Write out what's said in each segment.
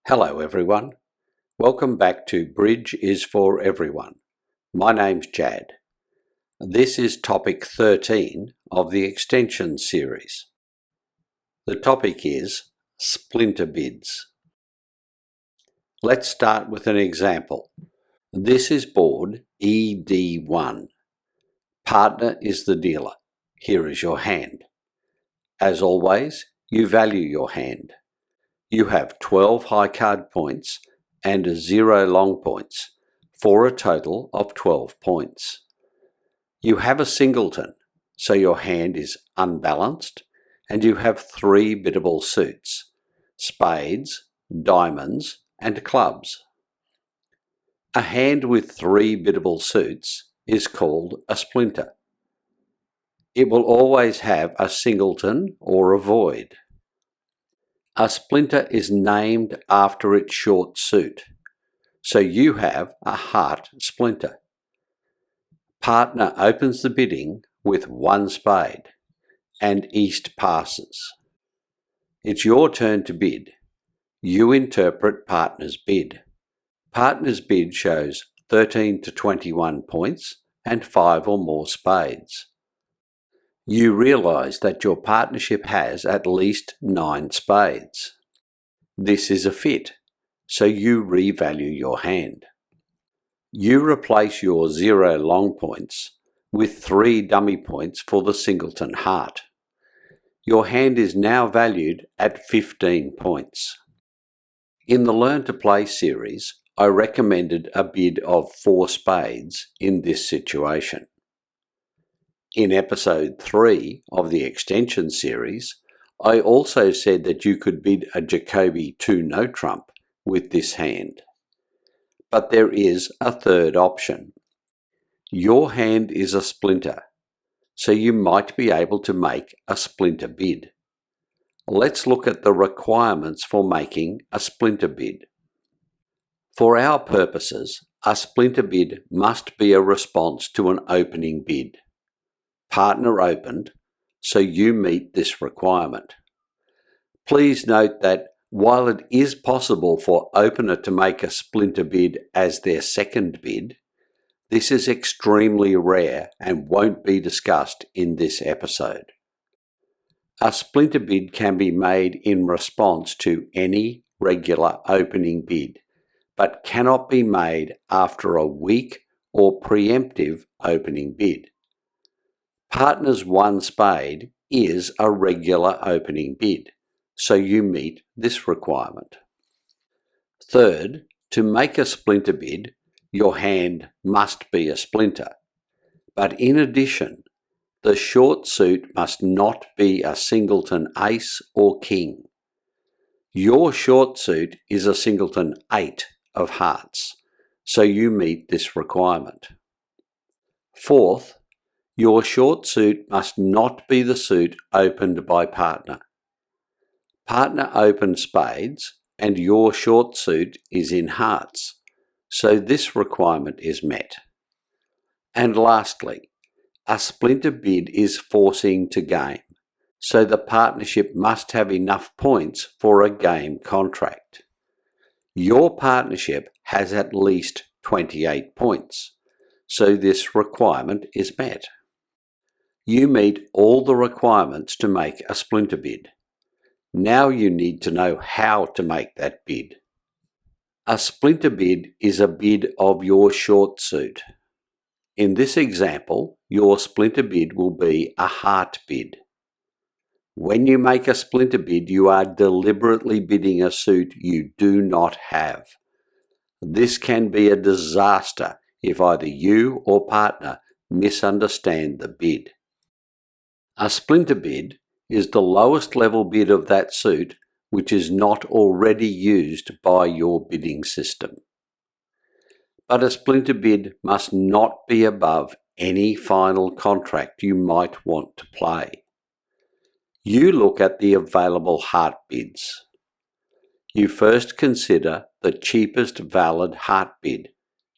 Hello everyone, welcome back to Bridge is for Everyone. My name's Jad. This is topic 13 of the extension series. The topic is Splinter bids. Let's start with an example. This is board ED1. Partner is the dealer. Here is your hand. As always, you value your hand. You have 12 high card points and 0 long points, for a total of 12 points. You have a singleton, so your hand is unbalanced, and you have 3 biddable suits: spades, diamonds, and clubs. A hand with 3 biddable suits is called a splinter. It will always have a singleton or a void. A splinter is named after its short suit, so you have a heart splinter. Partner opens the bidding with 1 spade, and East passes. It's your turn to bid. You interpret partner's bid. Partner's bid shows 13 to 21 points and 5 or more spades. You realise that your partnership has at least 9 spades. This is a fit, so you revalue your hand. You replace your 0 long points with 3 dummy points for the singleton heart. Your hand is now valued at 15 points. In the Learn to Play series, I recommended a bid of 4 spades in this situation. In episode 3 of the extension series, I also said that you could bid a Jacoby 2 no trump with this hand. But there is a third option. Your hand is a splinter, so you might be able to make a splinter bid. Let's look at the requirements for making a splinter bid. For our purposes, a splinter bid must be a response to an opening bid. Partner opened, so you meet this requirement. Please note that while it is possible for opener to make a splinter bid as their second bid, this is extremely rare and won't be discussed in this episode. A splinter bid can be made in response to any regular opening bid, but cannot be made after a weak or preemptive opening bid. Partner's 1 spade is a regular opening bid, so you meet this requirement. Third, to make a splinter bid, your hand must be a splinter. But in addition, the short suit must not be a singleton ace or king. Your short suit is a singleton 8 of hearts, so you meet this requirement. Fourth, your short suit must not be the suit opened by partner. Partner opened spades and your short suit is in hearts, so this requirement is met. And lastly, a splinter bid is forcing to game, so the partnership must have enough points for a game contract. Your partnership has at least 28 points, so this requirement is met. You meet all the requirements to make a splinter bid. Now you need to know how to make that bid. A splinter bid is a bid of your short suit. In this example, your splinter bid will be a heart bid. When you make a splinter bid, you are deliberately bidding a suit you do not have. This can be a disaster if either you or partner misunderstand the bid. A splinter bid is the lowest level bid of that suit which is not already used by your bidding system. But a splinter bid must not be above any final contract you might want to play. You look at the available heart bids. You first consider the cheapest valid heart bid,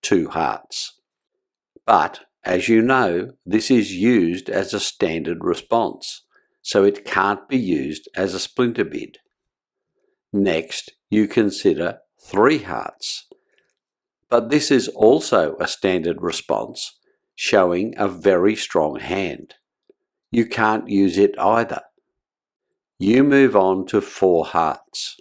2 hearts. But, as you know, this is used as a standard response, so it can't be used as a splinter bid. Next, you consider 3 hearts. But this is also a standard response, showing a very strong hand. You can't use it either. You move on to 4 hearts.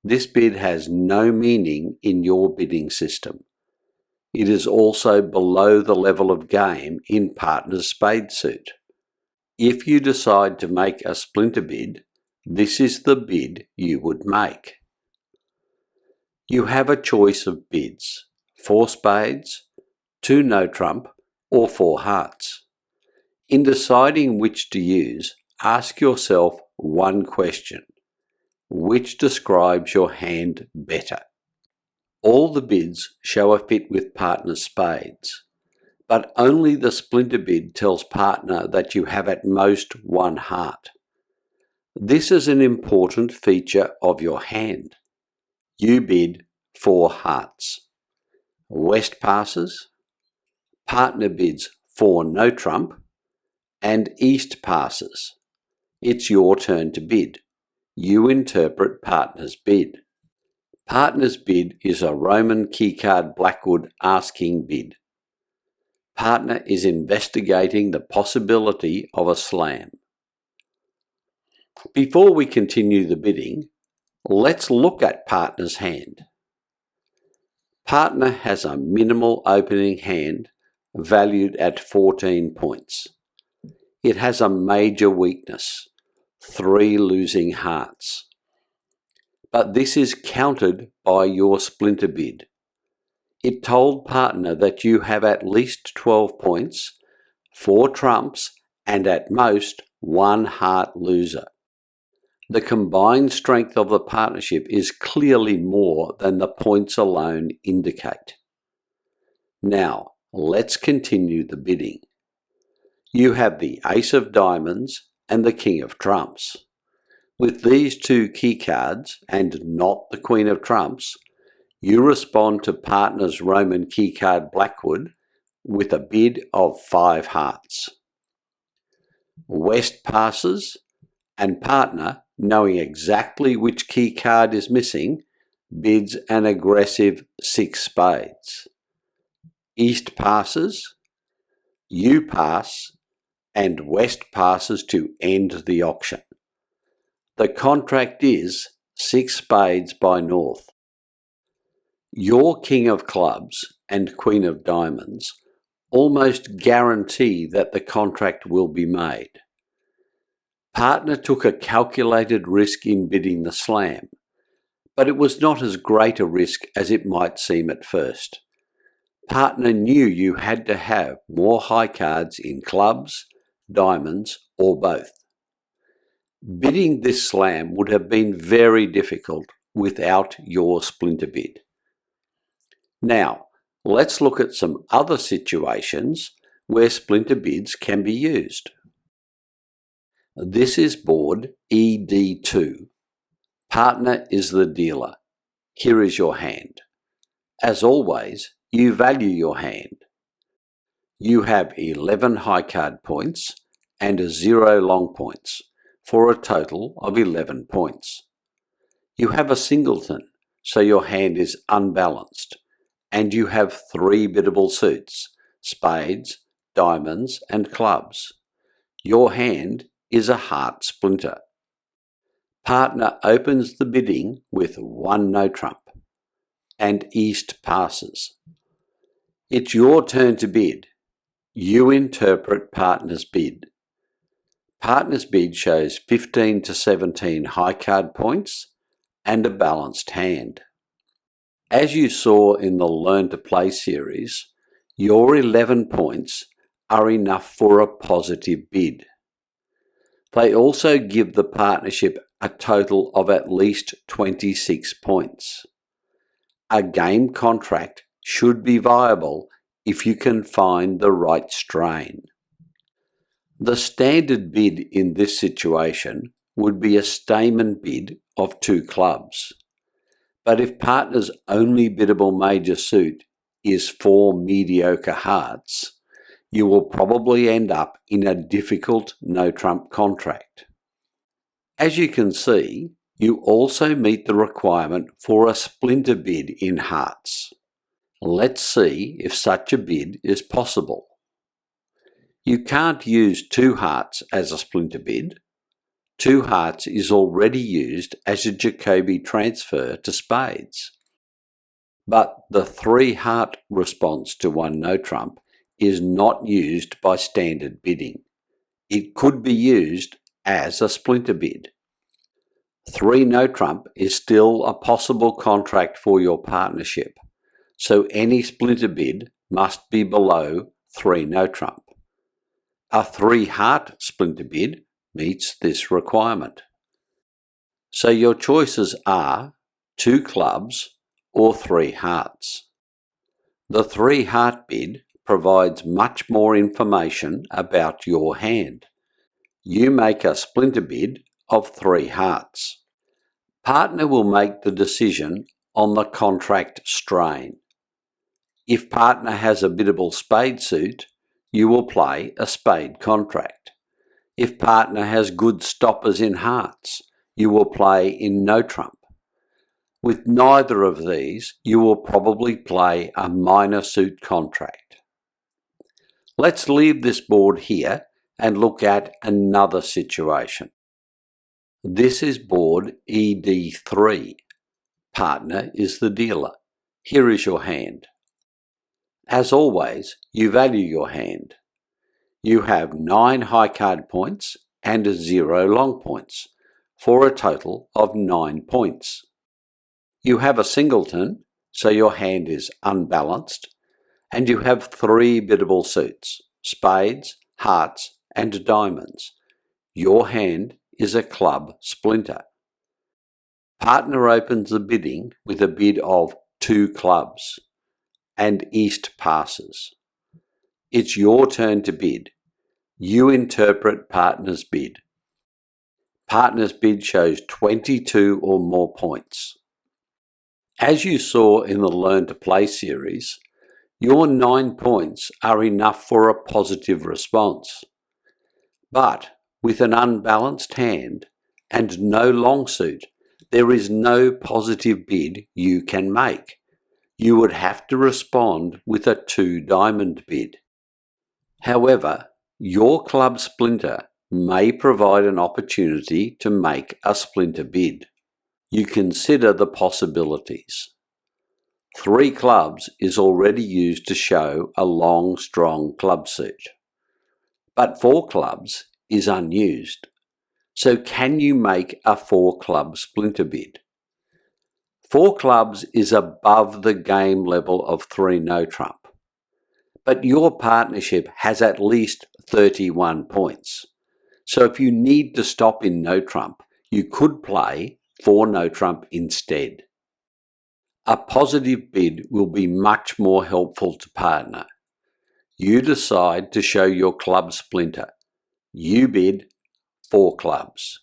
This bid has no meaning in your bidding system. It is also below the level of game in partner's spade suit. If you decide to make a splinter bid, this is the bid you would make. You have a choice of bids: 4 spades, 2 no trump, or 4 hearts. In deciding which to use, ask yourself one question: which describes your hand better? All the bids show a fit with partner's spades, but only the splinter bid tells partner that you have at most 1 heart. This is an important feature of your hand. You bid 4 hearts. West passes, partner bids 4 no trump, and East passes. It's your turn to bid. You interpret partner's bid. Partner's bid is a Roman keycard Blackwood asking bid. Partner is investigating the possibility of a slam. Before we continue the bidding, let's look at partner's hand. Partner has a minimal opening hand valued at 14 points. It has a major weakness: 3 losing hearts. But this is countered by your splinter bid. It told partner that you have at least 12 points, 4 trumps, and at most 1 heart loser. The combined strength of the partnership is clearly more than the points alone indicate. Now, let's continue the bidding. You have the Ace of Diamonds and the King of Trumps. With these 2 key cards, and not the Queen of Trumps, you respond to partner's Roman keycard Blackwood with a bid of 5 hearts. West passes, and partner, knowing exactly which key card is missing, bids an aggressive 6 spades. East passes, you pass, and West passes to end the auction. The contract is 6 spades by North. Your King of Clubs and Queen of Diamonds almost guarantee that the contract will be made. Partner took a calculated risk in bidding the slam, but it was not as great a risk as it might seem at first. Partner knew you had to have more high cards in clubs, diamonds, or both. Bidding this slam would have been very difficult without your splinter bid. Now, let's look at some other situations where splinter bids can be used. This is board ED2. Partner is the dealer. Here is your hand. As always, you value your hand. You have 11 high card points and 0 long points, for a total of 11 points. You have a singleton, so your hand is unbalanced, and you have 3 biddable suits: spades, diamonds, and clubs. Your hand is a heart splinter. Partner opens the bidding with 1 no trump, and East passes. It's your turn to bid. You interpret partner's bid. Partner's bid shows 15 to 17 high card points and a balanced hand. As you saw in the Learn to Play series, your 11 points are enough for a positive bid. They also give the partnership a total of at least 26 points. A game contract should be viable if you can find the right strain. The standard bid in this situation would be a Stayman bid of 2 clubs. But if partner's only biddable major suit is 4 mediocre hearts, you will probably end up in a difficult no-trump contract. As you can see, You also meet the requirement for a splinter bid in hearts. Let's see if such a bid is possible. You can't use 2 hearts as a splinter bid. 2 hearts is already used as a Jacobi transfer to spades. But the 3 heart response to 1 no trump is not used by standard bidding. It could be used as a splinter bid. 3 no trump is still a possible contract for your partnership, so any splinter bid must be below 3 no trump. A 3 heart splinter bid meets this requirement. So your choices are 2 clubs or 3 hearts. The 3 heart bid provides much more information about your hand. You make a splinter bid of 3 hearts. Partner will make the decision on the contract strain. If partner has a biddable spade suit, you will play a spade contract. If partner has good stoppers in hearts, you will play in no trump. With neither of these, you will probably play a minor suit contract. Let's leave this board here and look at another situation. This is board ED3. Partner is the dealer. Here is your hand. As always, you value your hand. You have 9 high card points and 0 long points, for a total of 9 points. You have a singleton, so your hand is unbalanced, and you have 3 biddable suits, spades, hearts, and diamonds. Your hand is a club splinter. Partner opens the bidding with a bid of 2 clubs, and East passes. It's your turn to bid. You interpret partner's bid. Partner's bid shows 22 or more points. As you saw in the Learn to Play series, your 9 points are enough for a positive response. But with an unbalanced hand and no long suit, there is no positive bid you can make. You would have to respond with a 2 diamond bid. However, your club splinter may provide an opportunity to make a splinter bid. You consider the possibilities. 3 clubs is already used to show a long, strong club suit. But 4 clubs is unused. So can you make a 4 club splinter bid? 4 clubs is above the game level of 3 no trump. But your partnership has at least 31 points. So if you need to stop in no trump, you could play 4 no trump instead. A positive bid will be much more helpful to partner. You decide to show your club splinter. You bid 4 clubs,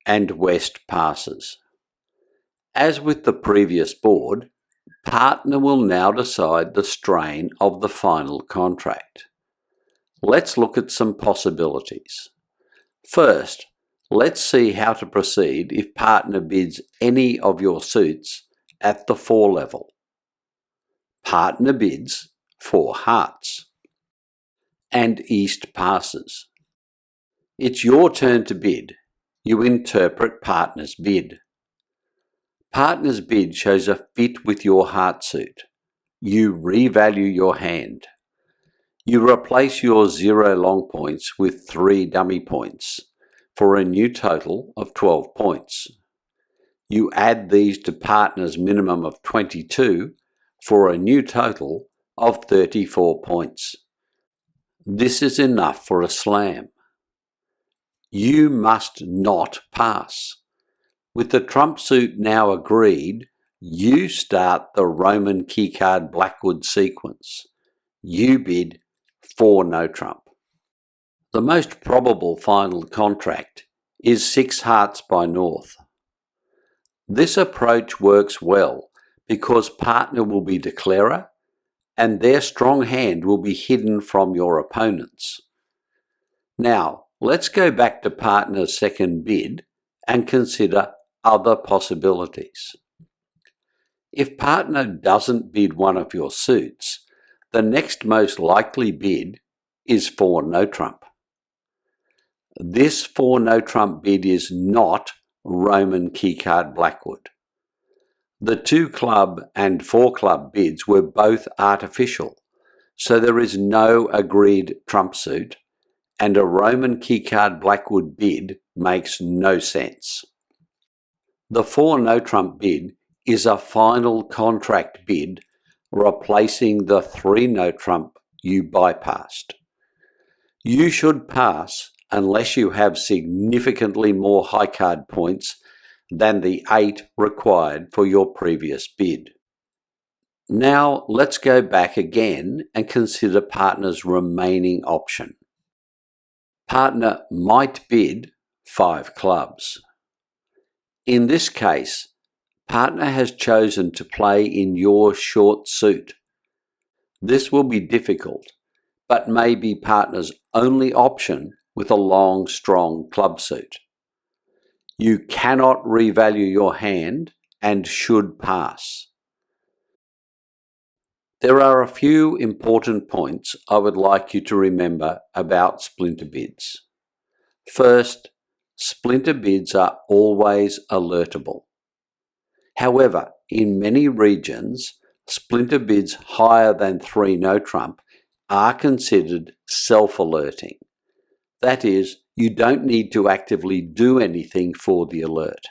and West passes. As with the previous board, partner will now decide the strain of the final contract. Let's look at some possibilities. First, let's see how to proceed if partner bids any of your suits at the 4 level. Partner bids 4 hearts, and East passes. It's your turn to bid. You interpret partner's bid. Partner's bid shows a fit with your heart suit. You revalue your hand. You replace your 0 long points with 3 dummy points for a new total of 12 points. You add these to partner's minimum of 22 for a new total of 34 points. This is enough for a slam. You must not pass. With the trump suit now agreed, you start the Roman keycard Blackwood sequence. You bid 4 no trump. The most probable final contract is 6 hearts by North. This approach works well because partner will be declarer and their strong hand will be hidden from your opponents. Now, let's go back to partner's second bid and consider other possibilities. If partner doesn't bid one of your suits, the next most likely bid is 4 no trump. This 4 no trump bid is not Roman keycard Blackwood. The 2 club and 4 club bids were both artificial, so there is no agreed trump suit, and a Roman keycard Blackwood bid makes no sense. The 4 no trump bid is a final contract bid replacing the 3 no trump you bypassed. You should pass unless you have significantly more high card points than the 8 required for your previous bid. Now let's go back again and consider partner's remaining option. Partner might bid 5 clubs. In this case, partner has chosen to play in your short suit. This will be difficult, but may be partner's only option with a long, strong club suit. You cannot revalue your hand and should pass. There are a few important points I would like you to remember about splinter bids. First, splinter bids are always alertable. However, in many regions, splinter bids higher than 3 no trump are considered self-alerting. That is, you don't need to actively do anything for the alert.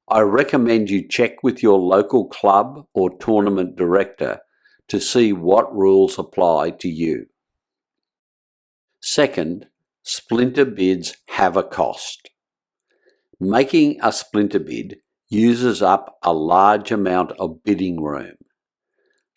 I recommend you check with your local club or tournament director to see what rules apply to you. Second, splinter bids have a cost. Making a splinter bid uses up a large amount of bidding room.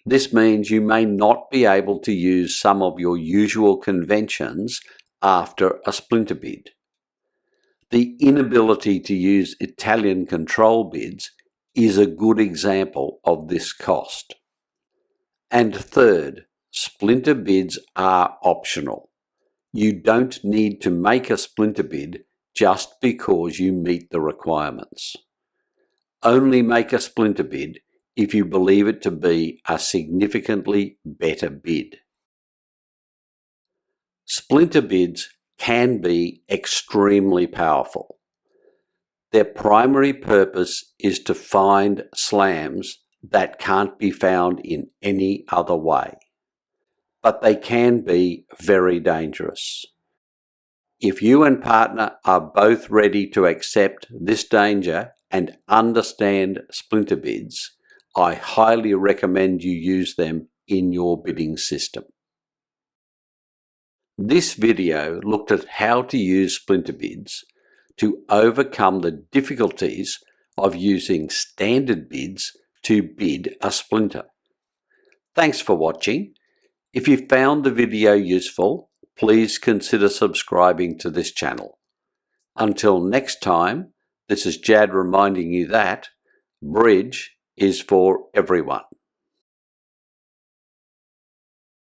This means you may not be able to use some of your usual conventions after a splinter bid. The inability to use Italian control bids is a good example of this cost. And third, splinter bids are optional. You don't need to make a splinter bid just because you meet the requirements. Only make a splinter bid if you believe it to be a significantly better bid. Splinter bids can be extremely powerful. Their primary purpose is to find slams that can't be found in any other way. But they can be very dangerous. If you and partner are both ready to accept this danger and understand splinter bids, I highly recommend you use them in your bidding system. This video looked at how to use splinter bids to overcome the difficulties of using standard bids to bid a splinter. Thanks for watching. If you found the video useful, please consider subscribing to this channel. Until next time, this is Jad reminding you that bridge is for everyone.